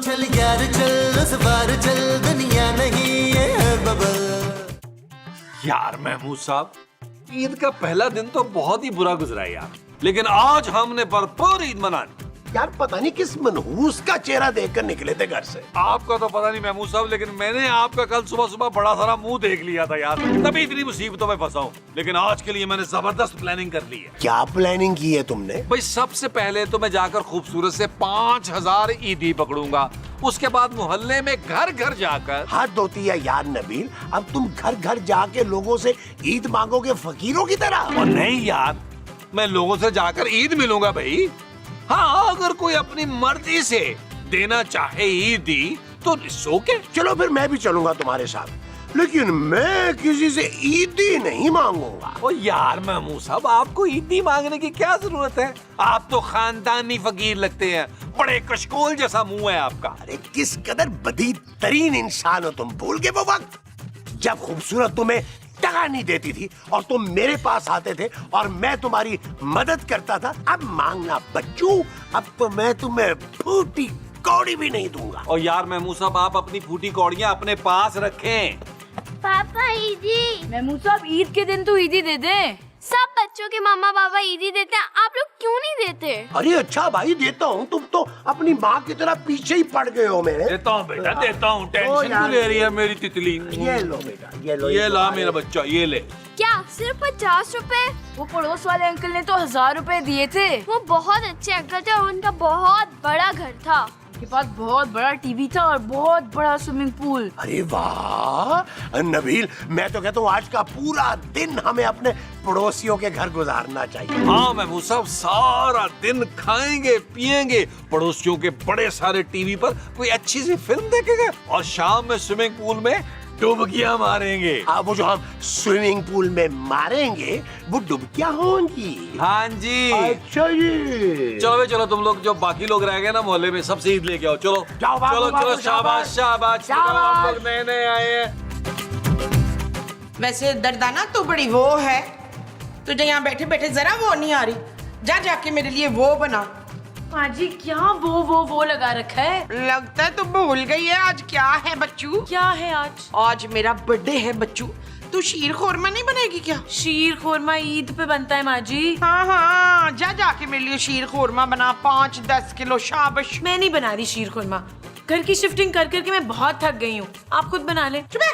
चल यार चल, उस बार चल, दुनिया नहीं ये बबल। यार महमूद साहब, ईद का पहला दिन तो बहुत ही बुरा गुजरा यार, लेकिन आज हमने भरपूर ईद मनानी। यार पता नहीं किस मनहूस का चेहरा देखकर निकले थे घर से। आपका तो पता नहीं महमूद साहब, लेकिन मैंने आपका कल सुबह सुबह बड़ा सारा मुंह देख लिया था यार, तभी इतनी मुसीबतों में फंसा हूँ। लेकिन आज के लिए मैंने जबरदस्त प्लानिंग कर ली है। क्या प्लानिंग की है तुमने? भाई सबसे पहले तो मैं जाकर खूबसूरत से 5000 ईदी पकड़ूंगा। उसके बाद मोहल्ले में घर घर जाकर हाथ धोती है यार नबील, अब तुम घर घर जाके लोगों से ईद मांगोगे फकीरों की तरह? और नहीं यार, मैं लोगों से जाकर ईद मिलूंगा भाई। हाँ, अगर कोई अपनी मर्जी से देना चाहे ईदी तो ओके। चलो फिर मैं भी चलूंगा तुम्हारे साथ, लेकिन मैं किसी से ईदी नहीं मांगूंगा। ओ यार महमूद साहब, आपको ईदी मांगने की क्या जरूरत है? आप तो खानदानी फकीर लगते हैं, बड़े कशकोल जैसा मुंह है आपका। अरे किस कदर बदी तरीन इंसान हो तुम, भूल गए वो वक्त जब खूबसूरत तुम्हें टका नहीं देती थी और तुम मेरे पास आते थे और मैं तुम्हारी मदद करता था। अब मांगना बच्चू, अब तो मैं तुम्हें फूटी कौड़ी भी नहीं दूंगा। और यार महमूद साहब, आप अपनी फूटी कौड़ियां अपने पास रखें। पापा ईदी। महमूद साहब, ईद के दिन तो ईदी दे दें। सब बच्चों के मामा पापा ईदी देते हैं, आप लोग क्यों नहीं देते? अरे अच्छा भाई देता हूँ, तुम तो अपनी माँ की तरह पीछे ही पड़ गए हो मेरे। देता हूँ बेटा, देता हूँ। टेंशन क्यों ले रही है मेरी तितली? ये लो बेटा, ये लो। ये ला मेरा बच्चा, ये ले। क्या सिर्फ 50 रुपए? वो पड़ोस वाले अंकल ने तो 1000 रुपए दिए थे। वो बहुत अच्छे अंकल थे और उनका बहुत बड़ा घर था। उनके पास बहुत बड़ा टीवी था और बहुत बड़ा स्विमिंग पूल। अरे वाह नबील, मैं तो कहता हूँ आज का पूरा दिन हमें अपने पड़ोसियों के घर गुजारना चाहिए। हाँ महमूद साहब, सारा दिन खाएंगे पिएंगे, पड़ोसियों के बड़े सारे टीवी पर कोई अच्छी सी फिल्म देखेंगे और शाम में स्विमिंग पूल में डुबकियां मारेंगे। वो जो हम स्विमिंग पूल में मारेंगे वो डुबकियां होंगी। हाँ जी। अच्छा जी। चलो भाई चलो, तुम लोग जो बाकी लोग रह गए ना मोहल्ले में, सबसे ईद लेके आओ। चलो जाओ बाबू, चलो बाबू, चलो, शाबाश शाबाश, हम लोग नए नए आए हैं। वैसे दर्दाना तो बड़ी वो है, तुझे यहाँ बैठे बैठे जरा वो नहीं आ रही? जा जाके मेरे लिए वो बना। माँ जी, क्या वो लगा रखा है? लगता है तू भूल गई है आज क्या है बच्चू। क्या है आज? आज मेरा बर्थडे है बच्चू, तू शीर खोरमा नहीं बनेगी क्या? शीर खोरमा ईद पे बनता है माँ जी। हाँ हाँ, जा जाके मेरे लिए शीर खोरमा बना, 5-10 किलो। शाबाश। मैं नहीं बना रही शीर खोरमा, घर की शिफ्टिंग कर करके मैं बहुत थक गई हूँ, आप खुद बना ले। चुप है।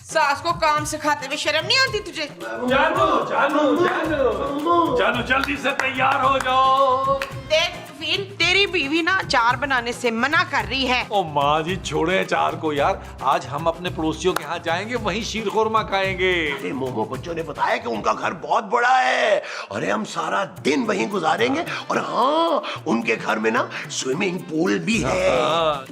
सास को काम सिखाते हुए शर्म नहीं आती तुझे? जानू जानू जानू जानू, जल्दी से तैयार हो जाओ। देख फिर तेरी बीवी ना अचार बनाने से मना कर रही है। ओ माँ जी, छोड़े अचार को यार, आज हम अपने पड़ोसियों के यहाँ जाएंगे, वहीं शीर खोरमा खाएंगे। अरे मोमो बच्चों ने बताया कि उनका घर बहुत बड़ा है। अरे हम सारा दिन वहीं गुजारेंगे और हाँ, उनके घर में ना स्विमिंग पूल भी है।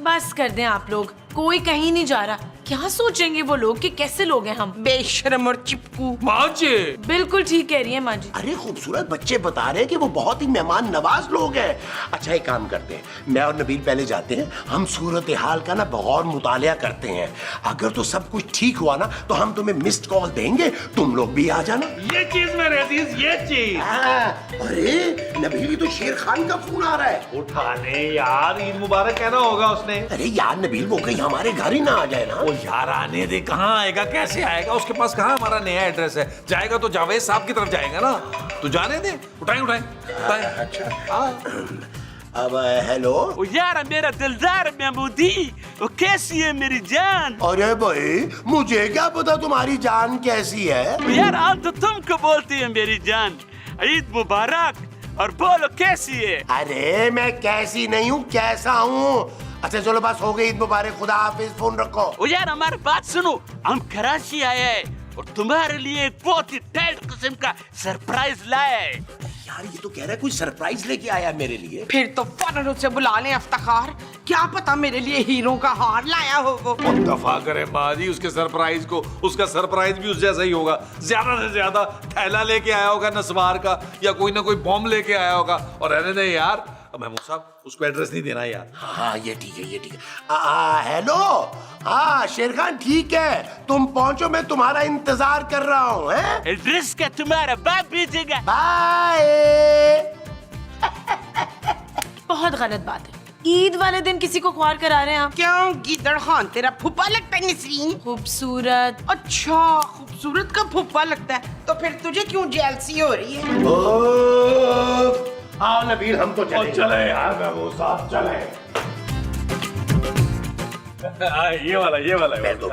बस कर दें आप लोग, कोई कहीं नहीं जा रहा। क्या सोचेंगे वो लोग कि कैसे लोग हैं हम? बेशर्म और चिपकू। माँ जी बिल्कुल ठीक कह रही है माँ जी। अरे खूबसूरत बच्चे बता रहे हैं कि वो बहुत ही मेहमान नवाज लोग हैं। अच्छा एक काम करते हैं, मैं और नबील पहले जाते हैं, हम सूरत हाल का ना बगौर मुतालिया करते हैं। अगर तो सब कुछ ठीक हुआ ना तो हम तुम्हें मिस्ड कॉल देंगे, तुम लोग भी आ जाना। ये चीज मेरे अजीज, ये चीज। अरे नबील, तो शेर खान का फोन आ रहा है। उठाने यार, ईद मुबारक कहना होगा उसने। अरे यार नबील, वो कहीं हमारे घर ही ना आ जाए ना। ओ यार आने दे, कहाँ आएगा, कैसे आएगा? उसके पास कहाँ हमारा नया एड्रेस है? जाएगा तो जावेद साहब की तरफ जाएगा ना, तो जाने दे। उठाएं उठाएं उठाएं। अच्छा अब हेलो। ओ यार मेरा दिलदार महमूदी, वो कैसी है मेरी जान? अरे भाई, मुझे क्या पता तुम्हारी जान कैसी है। ओ यार आज तो तुमको बोलती है मेरी जान। ईद मुबारक, और बोलो कैसी है? अरे मैं कैसी नहीं हूँ, कैसा हूँ। अच्छा चलो बस हो गई, ईद मुबारक, खुदा हाफिज, फोन रखो। ओ यार हमारी बात सुनो, हम कराची आए हैं और तुम्हारे लिए एक बहुत ही टाइट किस्म का सरप्राइज लाए हैं। यार ये तो कह रहा है कोई सरप्राइज लेके आया मेरे लिए। फिर तो फौरन उसे बुला लें इफ्तिखार, क्या पता मेरे लिए हीरो का हार लाया हो वो। दफा करे माँ जी उसके सरप्राइज को, उसका सरप्राइज भी उस जैसा ही होगा। ज्यादा से ज्यादा थैला लेके आया होगा नस्वार का, या कोई ना कोई बॉम्ब लेके आया होगा। और रहने दे यार महमूद साहब, उसको एड्रेस नहीं देना यार। हाँ ये ठीक है, ये ठीक है। हेलो, हाँ शेर खान ठीक है, तुम पहुंचो, मैं तुम्हारा इंतजार कर रहा हूँ। एड्रेस का तुम्हारा बाप भेजेगा। बाय। बहुत गलत बात है, ईद वाले दिन किसी को ख्वार करा रहे हैं आप? क्यों गीदड़ खान तेरा फूफा लगता है नसरीन? खूबसूरत। अच्छा, खूबसूरत का फूफा लगता है तो फिर तुझे क्यों जेलसी हो रही है? आओ नबील, हम तो चले यार, महबूब साहब चले। ये वाला बैठ दो।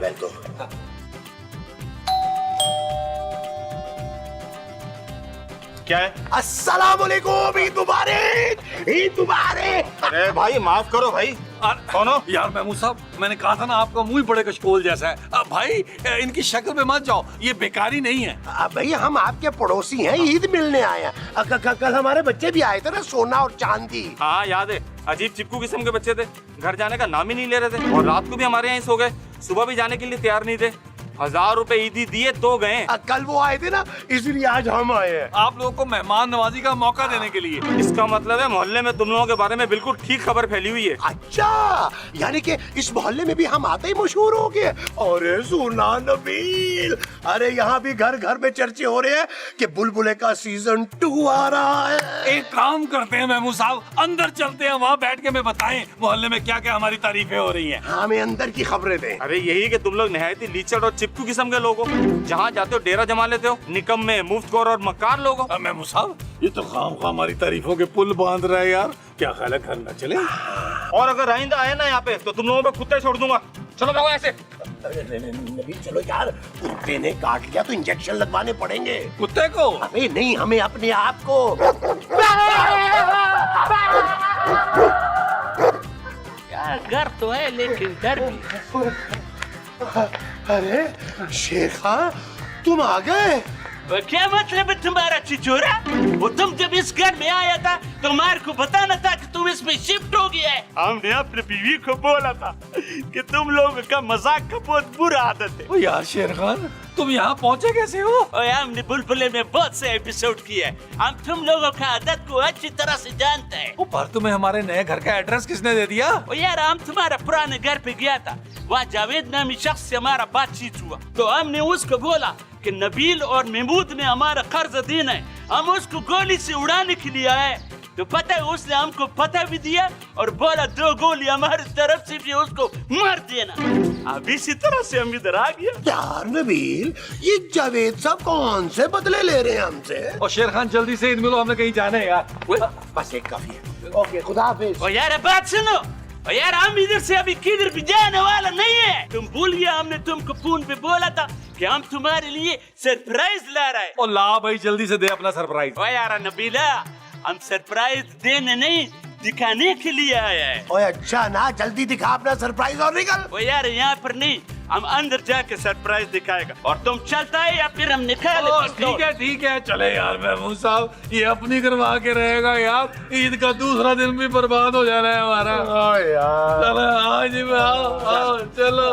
क्या है? अस्सलाम वालेकुम, ईद मुबारक, ईद मुबारक। अरे भाई माफ करो भाई। कौन हो? यार महमूद साहब, मैंने कहा था ना आपका मुंह ही बड़े कशकोल जैसा है। अब भाई इनकी शक्ल पे मत जाओ, ये बेकारी नहीं है। भैया हम आपके पड़ोसी हैं, ईद मिलने आए हैं। कल हमारे बच्चे भी आए थे ना, सोना और चांदी। हाँ याद है, अजीब चिपकू किस्म के बच्चे थे, घर जाने का नाम ही नहीं ले रहे थे और रात को भी हमारे यहाँ सो गए, सुबह भी जाने के लिए तैयार नहीं थे। 1000 रुपए ईदी दिए तो गए। कल वो आए थे ना, इसलिए आज हम आए हैं। आप लोगों को मेहमान नवाजी का मौका देने के लिए। इसका मतलब है मोहल्ले में तुम लोगों के बारे में बिल्कुल ठीक खबर फैली हुई है। अच्छा, यानी कि इस मोहल्ले में भी हम आते ही मशहूर हो गए। अरे सुना नबील, अरे यहाँ भी घर घर में चर्चे हो रहे हैं कि बुलबुले का सीजन 2 आ रहा है। एक काम करते हैं महमूद साहब, अंदर चलते हैं, वहाँ बैठ के मैं बताएं मोहल्ले में क्या क्या हमारी तारीफें हो रही हैं। हमें अंदर की खबरें दें। अरे यही कि तुम लोग निहायत ही लीचड़ और चिपकू किस्म के लोग हो, जहाँ जाते हो डेरा जमा लेते हो, निकम्मे, मुफ्तखोर और मक्कार लोग हो। महमूद साहब, ये तो खामखा हमारी तारीफों के पुल बांध रहा है यार। क्या ख्याल है, घर न चले? और अगर आइंदा आए ना यहाँ पे तो तुम लोगों पे कुत्ते छोड़ दूंगा। चलो भागो ऐसे। नबील चलो यार, कुत्ते ने काट लिया तो इंजेक्शन लगवाने पड़ेंगे। कुत्ते को? अबे नहीं, हमें अपने आप को। यार घर तो है लेकिन डर भी। अरे शेर खान, तुम आ गए? क्या मतलब है तुम्हारा चिचोरा? वो तुम जब इस घर में आया था तो हमारे को बताना था कि तुम इसमें शिफ्ट हो गया है। हमने अपनी बीवी को बोला था कि तुम लोगों का मजाक का बहुत बुरा आदत है। ओ यार शेर खान, तुम यहाँ पहुँचे कैसे हो? और हमने बुलबुले में बहुत से एपिसोड किए हैं, हम तुम लोगों का आदत को अच्छी तरह से जानते हैं। ओ, पर तुम्हें हमारे नए घर का एड्रेस किसने दे दिया? और यार हम तुम्हारा पुराने घर पे गया था, वहाँ जावेद नामी शख्स से हमारा बातचीत हुआ तो हमने उसको बोला कि नबील और महमूद ने हमारा कर्ज देना है, हम उसको गोली से उड़ाने के लिए आए। तो पता है उसने हमको पता भी दिया और बोला 2 गोली हमारी तरफ से भी उसको मार देना। अब इसी तरह से हम इधर आ गया। यार नबील, ये जावेद साहब कौन से बदले ले रहे हैं हमसे? और शेर खान जल्दी से ईद मिलो, हमें कहीं जाना है यार। बस एक काफी है। ओके, खुदा हाफिज। और यार बात सुनो, और यार हम इधर से अभी किधर भी जाने वाला नहीं है। तुम भूल गया हमने तुमको फोन पे बोला था कि हम तुम्हारे लिए सरप्राइज ला रहे हैं। और ला भाई जल्दी से दे अपना सरप्राइज। ओ यार नबीला, हम सरप्राइज देने नहीं दिखाने के लिए आया है। ओए अच्छा ना, जल्दी दिखा अपना सरप्राइज और निकल। ओ यार यहाँ पर नहीं, हम अंदर जाके सरप्राइज दिखाएगा और तुम चलता है या फिर हम निकाले। ठीक है चले यार महमूद साहब, ये अपनी करवा के रहेगा यार। ईद का दूसरा दिन भी बर्बाद हो जाना है हमारा। यार चलो आज भी आओ चलो।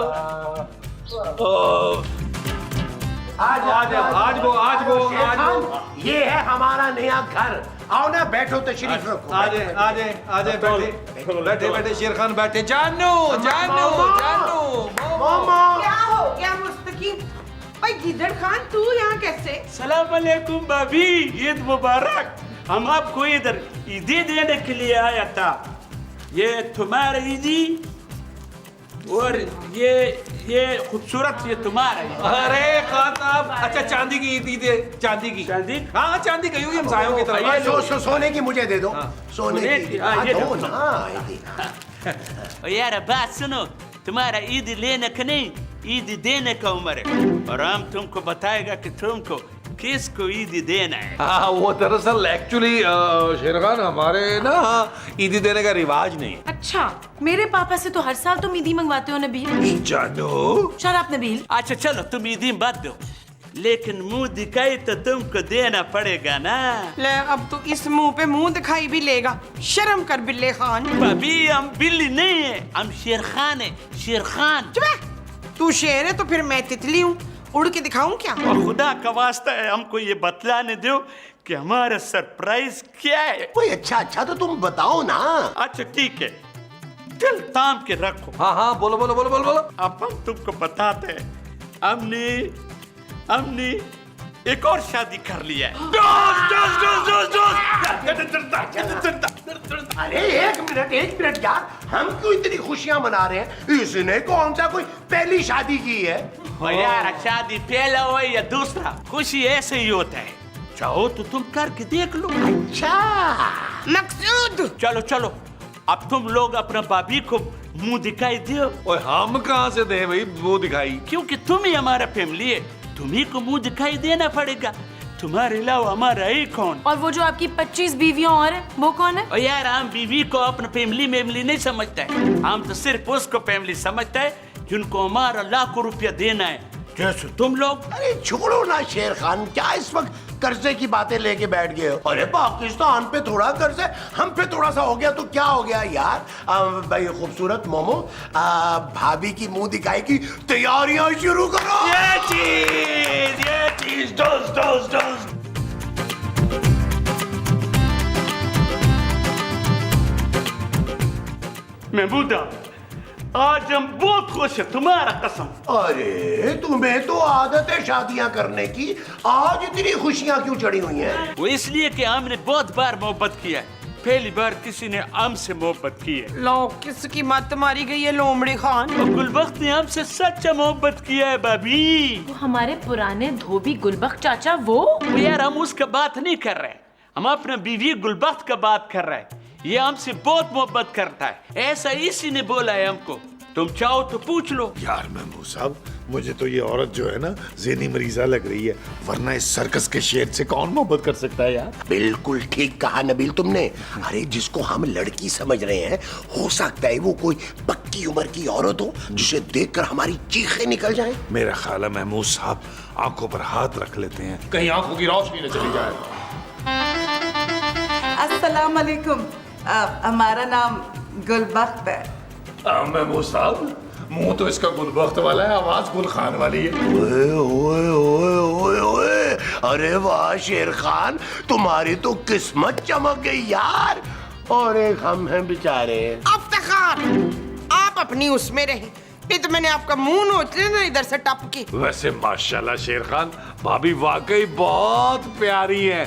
आज वो ये है हमारा नया घर। आओ ना, बैठो, तशरीफ रखो। आजे बैठे शेर खान बैठे। जानू क्या हो गया मुस्तकीम? भाई गीदड़ खान, तू यहाँ कैसे? सलाम अलैकुम भाभी, ईद मुबारक। हम आपको इधर ईदी देने के लिए आया था। ये तुम्हारा ईदी और ये खूबसूरत ये तुम्हारा। अरे खान साहब, अच्छा चांदी की ईद है? चांदी? हाँ चांदी की होगी, हम सायों की तरह। सोने की मुझे दे दो। सोने की ये दो दो। ना। यार बात सुनो, तुम्हारा ईद लेने का नहीं, ईद देने का उम्र है और हम तुमको बताएगा कि तुमको किसको ईद देना है। हाँ वो दरअसल एक्चुअली शेर खान, हमारे ना ईदी देने का रिवाज नहीं है। अच्छा, मेरे पापा से तो हर साल तुम ईदी मंगवाते हो नबील। जानू शट अप नबील। अच्छा चलो तुम ईदी मत दो, लेकिन मुंह दिखाई तो तुमको देना पड़ेगा ना। ले, अब तो इस मुंह पे मुंह दिखाई भी लेगा। शर्म कर बिल्ले खान। भाभी हम बिल्ली नहीं है, हम शेर खान है, शेर खान। तू शेर है तो फिर मैं तितली हूँ, उड़ के दिखाऊं क्या? और खुदा का वास्ता है हमको ये बतलाने दो कि हमारा सरप्राइज क्या है। कोई अच्छा तो तुम बताओ ना। अच्छा ठीक है, दिल थाम के रखो। हाँ बोलो। अब हम तुमको बताते हैं, हमने एक और शादी कर लिया है। अरे एक मिनट यार, हम क्यों इतनी खुशियां मना रहे हैं? इसने कौन सा कोई पहली शादी की है? और यार शादी पहला हो या दूसरा, खुशी ऐसे ही होता है। चाहो तो तुम करके देख लो। अच्छा मकसूद, चलो चलो, अब तुम लोग अपना भाभी को मुंह दिखाई दो। ओए हम कहाँ से दे भाई वो दिखाई? क्योंकि तुम ही हमारा फैमिली है, तुम्ही को मुंह दिखाई देना पड़ेगा। तुम्हारे अलावा हमारा ही कौन? और वो जो आपकी 25 बीवियां और हैं, वो कौन है? और यार हम बीवी को अपना फैमिली नहीं समझता है, हम तो सिर्फ उसको फैमिली समझता है जिनको हमारा लाखों रुपया देना है, जैसे तुम लोग। अरे छोड़ो ना शेर खान, क्या इस वक्त कर्जे की बातें लेके बैठ गए हो? अरे पाकिस्तान पे थोड़ा कर्ज है, हम पे थोड़ा सा हो गया तो क्या हो गया यार? भाई खूबसूरत मोमो, भाभी की मुंह दिखाई की तैयारियां शुरू करो। ये चीज डोज। महमूदा, आज हम बहुत खुश हैं, तुम्हारा कसम। अरे तुम्हें तो आदत है शादियां करने की, आज इतनी खुशियां क्यों चढ़ी हुई हैं? वो इसलिए कि हमने बहुत बार मोहब्बत किया है, पहली बार किसी ने हमसे मोहब्बत की है। लो किसकी मत मारी गई है लोमड़ी खान। और गुलबख्त ने हमसे सच्चा मोहब्बत किया है भाभी। वो हमारे पुराने धोबी गुलबख्त चाचा वो यार हम उसका बात नहीं कर रहे, हम अपने बीवी गुलबख्त का बात कर रहे हैं। ये हमसे बहुत मोहब्बत करता है, ऐसा इसी ने बोला है हमको। तुम चाहो तो पूछ लो। यार महमूद साहब, मुझे तो ये औरत जो है ना ज़हनी मरीजा लग रही है, वरना इस सर्कस के शेर से कौन मोहब्बत कर सकता है यार? बिल्कुल ठीक कहा नबील तुमने। अरे जिसको हम लड़की समझ रहे हैं, हो सकता है वो कोई पक्की उम्र की औरत हो जिसे देखकर हमारी चीखें निकल जाएं। मेरा ख्याल है महमूद साहब आंखों पर हाथ रख लेते हैं, कहीं आंखों की रोशनी न चली जाए। अस्सलाम वालेकुम, हमारा नाम गुलबख्त है। महमूद साहब, मुंह तो इसका गुलबख्त वाला है, आवाज गुल खान वाली है। ओए ओए ओए ओए ओए, अरे वाह शेर खान, तुम्हारी तो किस्मत चमक गई यार। और एक हम हैं बेचारे। अफ्तार, आप अपनी उसमें रहे, नहीं तो मैंने आपका मुंह नोच लिया ना इधर से टप के। वैसे माशाल्लाह शेर खान, भाभी वाकई बहुत प्यारी है,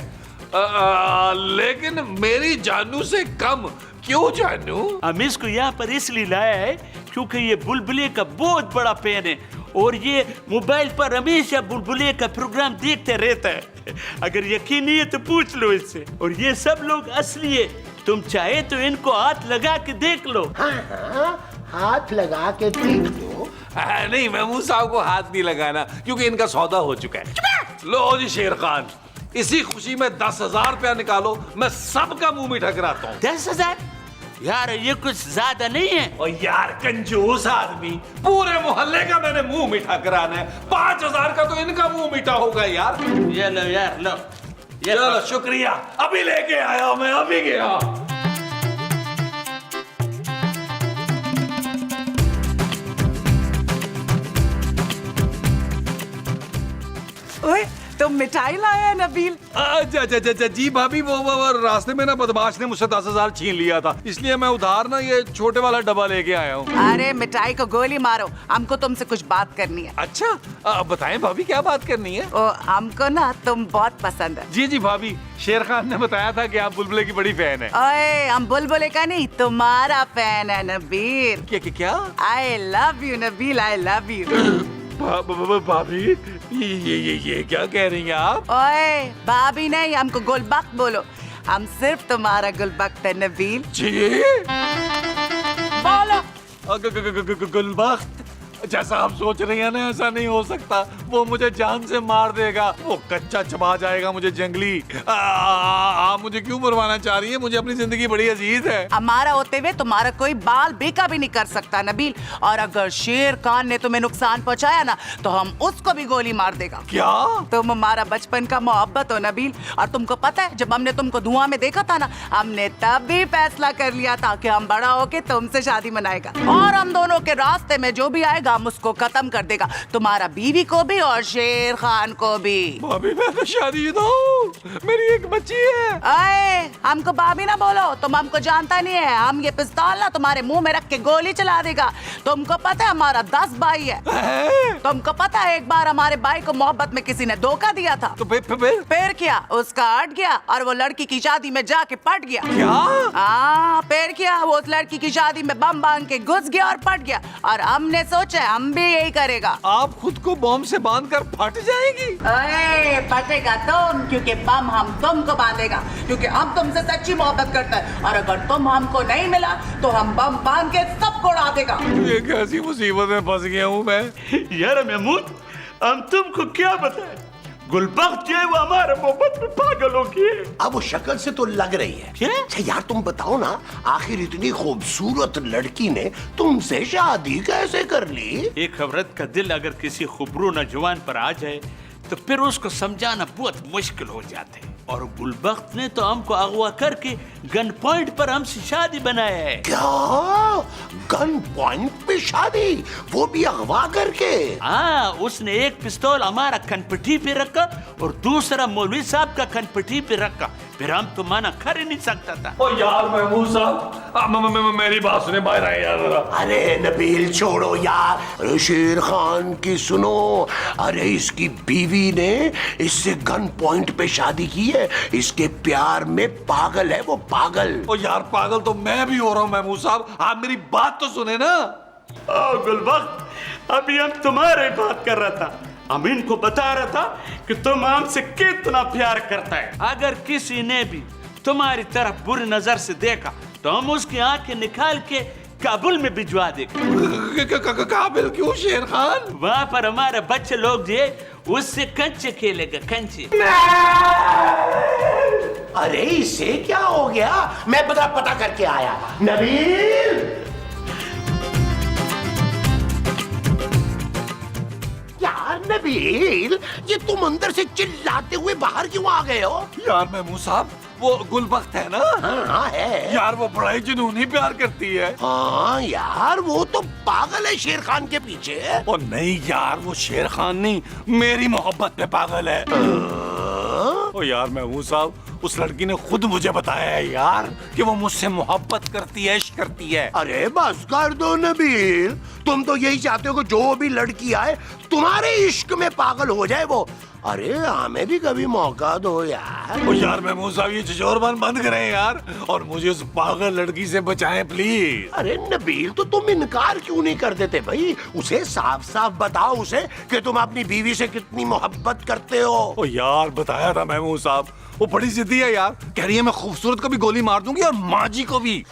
लेकिन मेरी जानू से कम। क्यों जानू? हम इसको यहाँ पर इसलिए लाया है क्योंकि ये बुलबुले का बहुत बड़ा फैन है और ये मोबाइल पर हमेशा बुलबुले का प्रोग्राम देखते रहता है। अगर यकीन नहीं है तो पूछ लो इससे। और ये सब लोग असली है, तुम चाहे तो इनको हाथ लगा के देख लो। हाँ हाँ, हाथ लगा के देख लो। नहीं, महमूद साहब को हाथ नहीं लगाना क्योंकि इनका सौदा हो चुका है। लो जी शेर खान, इसी खुशी में 10,000 रुपया निकालो, मैं सबका मुंह मीठा कराता हूँ। 10,000? यार ये कुछ ज्यादा नहीं है। और यार कंजूस आदमी, पूरे मोहल्ले का मैंने मुंह मीठा कराना है, 5,000 का तो इनका मुंह मीठा होगा यार। ये लो यार, लो। चलो शुक्रिया, अभी लेके आया मैं, अभी गया। ओए, तुम मिठाई लाया है नबील? जी भाभी, वो रास्ते में ना बदमाश ने मुझसे 10,000 छीन लिया था, इसलिए मैं उधार ना ये छोटे वाला डब्बा लेके आया हूँ। अरे मिठाई को गोली मारो, हमको तुमसे कुछ बात करनी है। अच्छा, बताएं भाभी क्या बात करनी है? ओ, हमको ना तुम बहुत पसंद है। जी भाभी, शेर खान ने बताया था कि आप बुलबुले की बड़ी फैन है। ओए, हम बुलबुले का नहीं, तुम्हारा फैन है नबील। क्या? I love you Nabeel, I love you. भाभी, ये क्या कह रही हैं आप? ओए, भाभी नहीं, हमको गुलबख्त बोलो, हम सिर्फ तुम्हारा गुलबख्त है नबील। जी बोलो। गुलबख्त, जैसा आप सोच रही हैं ना ऐसा नहीं हो सकता, वो मुझे जान से मार देगा, वो कच्चा चबा जाएगा मुझे जंगली। आप मुझे क्यों मरवाना चाह रही है? मुझे अपनी जिंदगी बड़ी अजीज है। हमारा होते हुए तुम्हारा कोई बाल बेका भी नहीं कर सकता नबील, और अगर शेर खान ने तुम्हें नुकसान पहुंचाया ना तो हम उसको भी गोली मार देगा। क्या? तुम हमारा बचपन का मोहब्बत हो नबील, और तुमको पता है जब हमने तुमको धुआं में देखा था ना, हमने तब भी फैसला कर लिया था कि हम बड़ा होके तुमसे शादी मनाएगा, और हम दोनों के रास्ते में जो भी आएगा हम उसको खत्म कर देगा, तुम्हारा बीवी को भी और शेर खान को भी। भाभी मैं तो शादीशुदा हूँ, मेरी एक बच्ची है। अरे हमको भाभी ना बोलो, तुम हमको जानता नहीं है। हम ये पिस्तौल ना तुम्हारे मुंह में रख के गोली चला देगा। तुमको पता है हमारा 10 भाई है। तुमको पता है एक बार हमारे भाई को मोहब्बत में किसी ने धोखा दिया था, तो फिर क्या उसका अट गया और वो लड़की की शादी में जाके पट गया। क्या? हाँ फिर क्या, वो उस लड़की की शादी में बम बांध के घुस गया और पट गया। और हमने सोचा हम भी यही करेगा। आप खुद को बॉम्ब से बांधकर फट जाएगी। अरे फटेगा तुम, क्योंकि बम हम तुमको बांधेगा, क्योंकि हम तुमसे सच्ची मोहब्बत करते हैं। और अगर तुम हमको नहीं मिला तो हम बम बांध के सबको उड़ा देगा। ये कैसी मुसीबत में फंस गया हूँ मैं। यार महमूद, हम तुमको क्या बताएं, गुलबख्त जो है वो हमारे मोहब्बत में पागल हो गई। अब वो शक्ल से तो लग रही है। अच्छा यार तुम बताओ ना, आखिर इतनी खूबसूरत लड़की ने तुमसे शादी कैसे कर ली? एक औरत का दिल अगर किसी खूबरू नौजवान पर आ जाए तो फिर उसको समझाना बहुत मुश्किल हो जाता है। और गुलबख्त ने तो हमको अगवा करके गन पॉइंट पर हमसे शादी बनाया है। क्या? गन पॉइंट पे शादी, वो भी अगवा करके? हाँ, उसने एक पिस्तौल हमारा कनपट्टी पे रखा और दूसरा मौलवी साहब का कनपट्टी पे रखा। फिर हम तो मना कर ही नहीं सकता था। ओ यार महमूद साहब, मेरी बात सुने, बाहर आए यार जरा। अरे नबील छोड़ो यार, अरे शेर खान की सुनो। अरे इसकी बीवी ने इससे गन पॉइंट पे शादी की है, इसके प्यार में पागल है वो, पागल। ओ यार पागल तो मैं भी हो रहा हूँ महमूद साहब, आप मेरी बात तो सुने ना। गुलबख्त, अभी हम तुम्हारे बात कर रहा था। अमीन को बता रहा था कि तुम हमसे कितना प्यार करता है। अगर किसी ने भी तुम्हारी तरफ बुरी नजर से देखा तो हम उसकी आंखें निकाल के काबुल में भिजवा देंगे। काबिल क्यों शेर खान? वहाँ पर हमारे बच्चे लोग जो उससे कंचे खेलेगा, कंचे। अरे इसे क्या हो गया? मैं पता करके आया। नबील, यार नबील, ये तुम अंदर से चिल्लाते हुए बाहर क्यों आ गए हो? यार महमूद साहब, वो गुलबख्त है ना? हाँ है यार, वो बड़ा ही जुनूनी प्यार करती है। हाँ यार, वो तो पागल है शेर खान के पीछे। ओ नहीं यार, वो शेर खान नहीं, मेरी मोहब्बत पे पागल है। ओ यार महमूद साहब, उस लड़की ने खुद मुझे बताया है यार कि वो मुझसे मोहब्बत करती है, इश्क करती है। अरे बस कर दो नबील, तुम तो यही चाहते हो कि जो भी लड़की आए तुम्हारे इश्क में पागल हो जाए वो। अरे हमें भी कभी मौका दो यार। ओ यार महमूद साहब, ये झिझोरबान बंद करें यार और मुझे उस पागल लड़की से बचाएं प्लीज। अरे नबील, तो तुम इनकार क्यों नहीं कर देते भाई? उसे साफ साफ बताओ उसे कि तुम अपनी बीवी से कितनी मोहब्बत करते हो। ओ यार बताया था महमूद साहब, वो बड़ी जिद्दी है यार, कह रही है मैं खूबसूरत को भी गोली मार दूंगी और माँ जी को भी।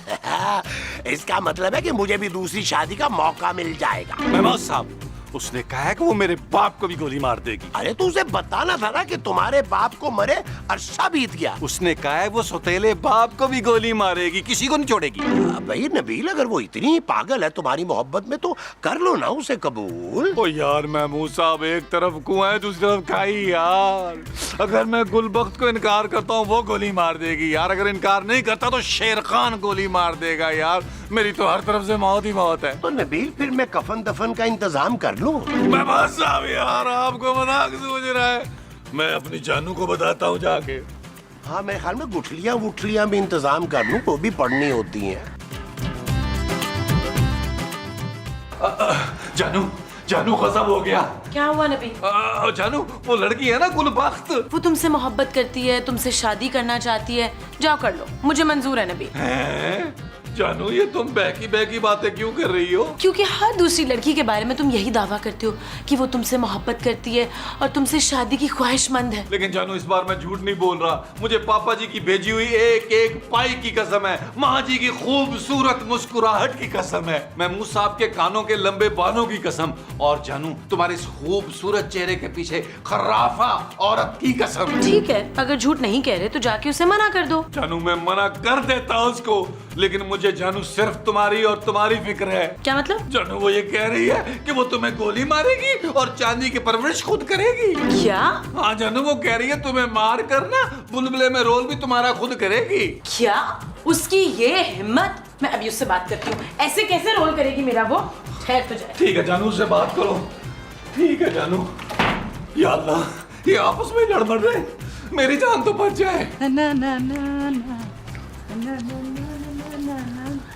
इसका मतलब है कि मुझे भी दूसरी शादी का मौका मिल जाएगा। महमूद साहब, उसने कहा है कि वो मेरे बाप को भी गोली मार देगी। अरे तो उसे बताना था ना कि तुम्हारे बाप को मरे अरसा बीत गया। उसने कहा है वो सौतेले बाप को भी गोली मारेगी, किसी को नहीं छोड़ेगी। भाई नबील, अगर वो इतनी पागल है तुम्हारी मोहब्बत में तो कर लो ना उसे कबूल। ओ यार महमूद साहब, एक तरफ कुआं है दूसरी तरफ खाई यार। अगर मैं गुलबख्त को इनकार करता हूँ वो गोली मार देगी यार, अगर इनकार नहीं करता तो शेर खान गोली मार देगा यार। मेरी तो हर तरफ से मौत ही मौत है। तो नबील, फिर मैं कफन दफन का इंतजाम कर लूं। महमूद साहब यार, आपको मजाक सूझ रहा है, मैं अपनी जानू को बताता हूँ जाके। हाँ, मेरे ख्याल में गुठलियां वुठलियां भी इंतजाम कर लूं, वो भी पढ़नी होती हैं। जानू, जानू खत्म हो गया। क्या हुआ नबी? जानू, वो लड़की है ना गुलबख्त, वो तुमसे मोहब्बत करती है, तुमसे शादी करना चाहती है। जाओ कर लो, मुझे मंजूर है नबी। जानू, ये तुम बहकी बातें क्यों कर रही हो? क्योंकि हर दूसरी लड़की के बारे में तुम यही दावा करते हो कि वो तुमसे मोहब्बत करती है और तुमसे शादी की ख्वाहिशमंद है। लेकिन जानू, इस बार मैं झूठ नहीं बोल रहा, मुझे पापा जी की भेजी हुई एक एक पाई की कसम है, माँ जी की खूबसूरत मुस्कुराहट की कसम है, महमूद साहब के कानों के लंबे बालों की कसम, और जानू तुम्हारे इस खूबसूरत चेहरे के पीछे खराफा औरत की कसम। ठीक है, अगर झूठ नहीं कह रहे तो जाके उसे मना कर दो। जानू, मैं मना कर देता उसको, लेकिन मुझे जानू सिर्फ तुम्हारी और तुम्हारी फिक्र है। क्या मतलब? जानू, वो ये कह रही है कि वो तुम्हें गोली मारेगी और चांदी की परवरिश खुद करेगी। क्या? हाँ जानू, वो कह रही है तुम्हें मार कर ना बुलबुले में रोल भी तुम्हारा खुद करेगी। क्या? उसकी ये हिम्मत? मैं अभी उससे बात करती हूँ। ऐसे कैसे रोल करेगी मेरा वो? ठहर तो जाए। ठीक है जानू, उससे बात करो। ठीक है जानू। या अल्लाह, ये आपस में लड़ मर रहे, मेरी जान तो बच जाए।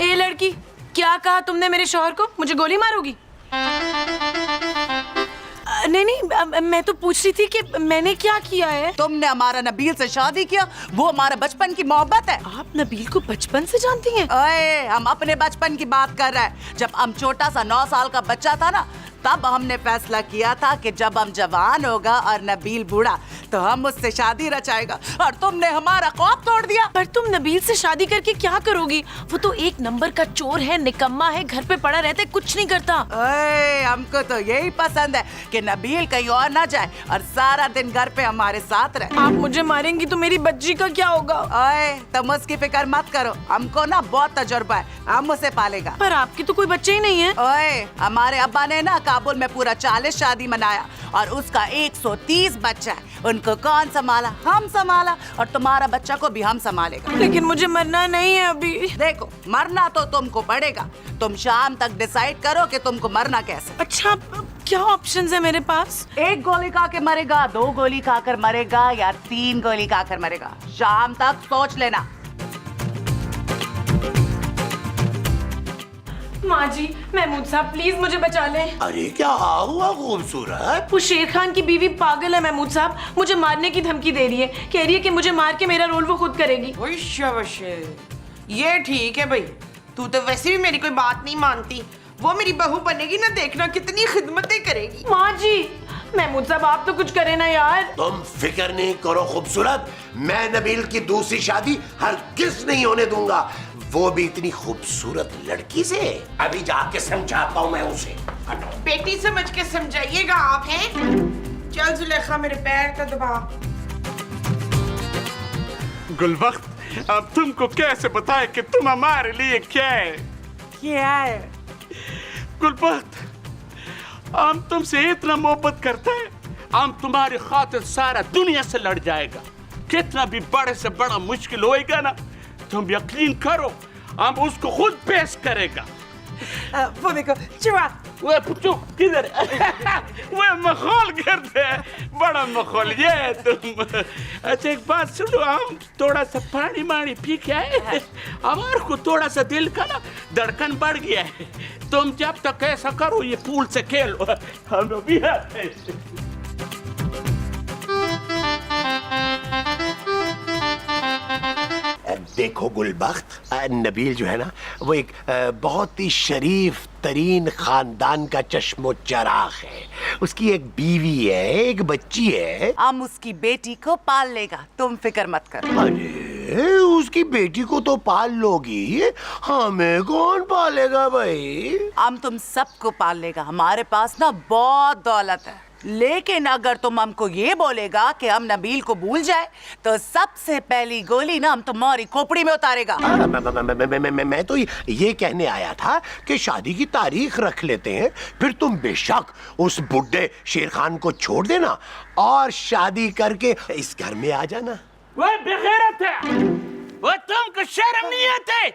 ए लड़की, क्या कहा तुमने मेरे शौहर को? मुझे गोली मारोगी? नहीं नहीं, मैं तो पूछ रही थी कि मैंने क्या किया है। तुमने हमारा नबील से शादी किया, वो हमारे बचपन की मोहब्बत है। आप नबील को बचपन से जानती हैं? ओए, हम अपने बचपन की बात कर रहे हैं। जब हम छोटा सा 9 साल का बच्चा था ना, तब हमने फैसला किया था कि जब हम जवान होगा और नबील बूढ़ा तो हम उससे शादी रचाएगा, और तुमने हमारा ख्वाब तोड़ दिया। पर तुम नबील से शादी करके क्या करोगी? वो तो एक नंबर का चोर है, निकम्मा है, घर पे पड़ा रहता है, कुछ नहीं करता। ओए, हमको तो यही पसंद है कि नबील कहीं और ना जाए और सारा दिन घर पे हमारे साथ रहे। आप मुझे मारेंगी तो मेरी बच्ची का क्या होगा? ओए, तुम उसकी फिक्र मत करो, हमको ना बहुत तजुर्बा है, हम उसे पालेगा। पर आपकी तो कोई बच्चे ही नहीं है। ओए, हमारे अब्बा ने ना काबुल में पूरा 40 शादी मनाया और उसका 130 बच्चा है। उनको कौन संभाला? हम संभाला, और तुम्हारा बच्चा को भी हम संभालेगा। लेकिन मुझे मरना नहीं है अभी। देखो, मरना तो तुमको पड़ेगा। तुम शाम तक डिसाइड करो कि तुमको मरना कैसे। अच्छा, क्या ऑप्शंस है मेरे पास? 1 गोली खा के मरेगा, 2 गोली खाकर मरेगा, या 3 गोली खाकर मरेगा। शाम तक सोच लेना। माँ जी, महमूद साहब प्लीज मुझे बचा लें। अरे क्या हुआ खूबसूरत? वो शेर खान की बीवी पागल है महमूद साहब, मुझे मारने की धमकी दे रही है। कह रही है कि मुझे मार के मेरा रोल वो खुद करेगी। ओए शाबाश, ये ठीक है भाई, तू तो वैसे भी मेरी कोई बात नहीं मानती। वो मेरी बहू बनेगी ना, देखना कितनी खिदमतें करेगी। माँ जी, महमूद साहब आप तो कुछ करे ना यार। तुम फिक्र नहीं करो खूबसूरत, मैं नबील की दूसरी शादी हरगिज़ नहीं होने दूंगा, वो भी इतनी खूबसूरत लड़की से। अभी जाके समझाता हूँ मैं उसे। बेटी समझ के समझाइएगा आप, हैं? चल जुलेखा, मेरे पैर तो दबा। गुलबख्त, अब तुमको कैसे बताए कि तुम हमारे लिए क्या है? क्या है? गुलबख्त, हम तुमसे इतना मोहब्बत करते हैं, हम तुम्हारी खातिर सारा दुनिया से लड़ जाएगा। कितना भी बड़े से बड़ा मुश्किल होएगा ना, तुम यकीन करो हम उसको खुद पेश करेगा। वो देखो, चुआ। वो पुच्चू किधर? वो मखौल करते हैं, बड़ा मखौल ये है तुम। अच्छा एक बात सुनो, हम थोड़ा सा पानी मानी पी के आए, हमारे को थोड़ा सा दिल का ना धड़कन बढ़ गया है। तुम जब तक ऐसा करो, ये पूल से खेलो, हम लोग भी आते हैं। देखो गुलबख्त, नबील जो है ना, वो एक बहुत ही शरीफ तरीन खानदान का चश्मो चराग है। उसकी एक बीवी है, एक बच्ची है। हम उसकी बेटी को पाल लेगा, तुम फिक्र मत करो। अरे उसकी बेटी को तो पाल लोगी, हमें कौन पालेगा भाई? हम तुम सबको पाल लेगा। हमारे पास ना बहुत दौलत है, लेकिन अगर तुम हमको ये बोलेगा कि हम नबील को भूल जाए, तो सबसे पहली गोली ना हम तुम्हारी खोपड़ी में उतारेगा। मैं तो ये कहने आया था कि शादी की तारीख रख लेते हैं, फिर तुम बेशक उस बुड्ढे शेर खान को छोड़ देना और शादी करके इस घर में आ जाना। वो बेगैरत है, वो तुमको शर्म नहीं आती?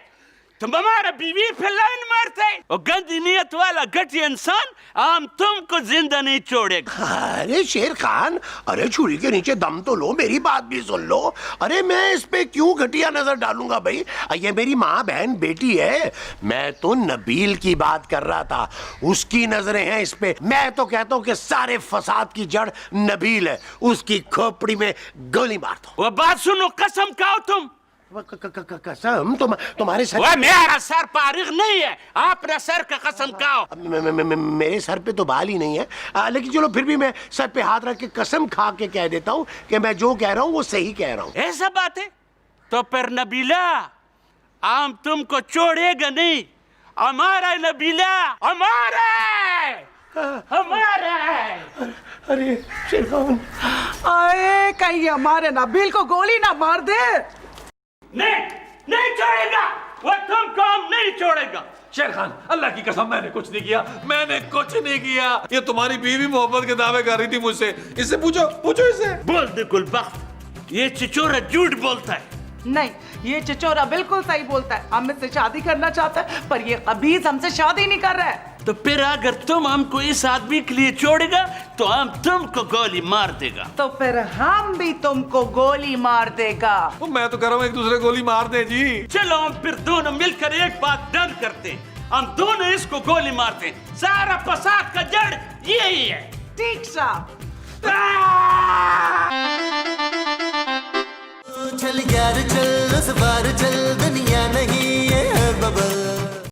तुम हमारा बीवी पे लाइन मारते, और गंदी नियत वाला घटिया इंसान हम तुमको जिंदा नहीं छोड़ेगा। अरे शेर खान, अरे छुरी के नीचे दम तो लो, मेरी बात भी सुन लो। अरे मैं इस पे क्यों घटिया नजर डालूंगा भाई? ये मेरी माँ बहन बेटी है। मैं तो नबील की बात कर रहा था, उसकी नजरें हैं इस पे। मैं तो कहता हूँ कि सारे फसाद की जड़ नबील है, उसकी खोपड़ी में गोली मार दो। वो बात सुनो, कसम खाओ तुम। कसम? तुम्हारे सर? वो मेरा सर पारिग नहीं है, अपने सर का कसम खाओ। मेरे सर पे तो बाल ही नहीं है, लेकिन चलो फिर भी मैं सर पे हाथ रख के कसम खा के कह देता हूँ कि मैं जो कह रहा हूँ वो सही कह रहा हूँ। ऐसा बात है? तो फिर नबीला, हम तुमको छोड़ेगा नहीं। हमारा नबीला, हमारा हमारा। अरे शेर खान, आए कहीं हमारे नबील को गोली ना मार दे। नहीं छोड़ेगा, वो तुमको हम नहीं छोड़ेगा। शेर खान, अल्लाह की कसम मैंने कुछ नहीं किया, मैंने कुछ नहीं किया। ये तुम्हारी बीवी मोहब्बत के दावे कर रही थी मुझसे। इससे पूछो, पूछो इससे। बोल दे गुलबख्त, ये चिचोरा झूठ बोलता है। नहीं, ये चिचोरा बिल्कुल सही बोलता है। हम इससे शादी करना चाहता है, पर ये कबीज हमसे शादी नहीं कर रहा है। तो फिर अगर तुम हमको इस आदमी के लिए छोड़ेगा तो हम तुमको गोली मार देगा। तो फिर हम भी तुमको गोली मार देगा। मैं तो कह रहा हूँ एक दूसरे गोली मार दे जी। चलो हम फिर दोनों मिलकर एक बात डन करते हैं, हम दोनों इसको गोली मारते हैं। सारा फसाद का जड़ यही है। ठीक साहब। चल यार चल, उस बार चल, दुनिया नहीं ये है बबल।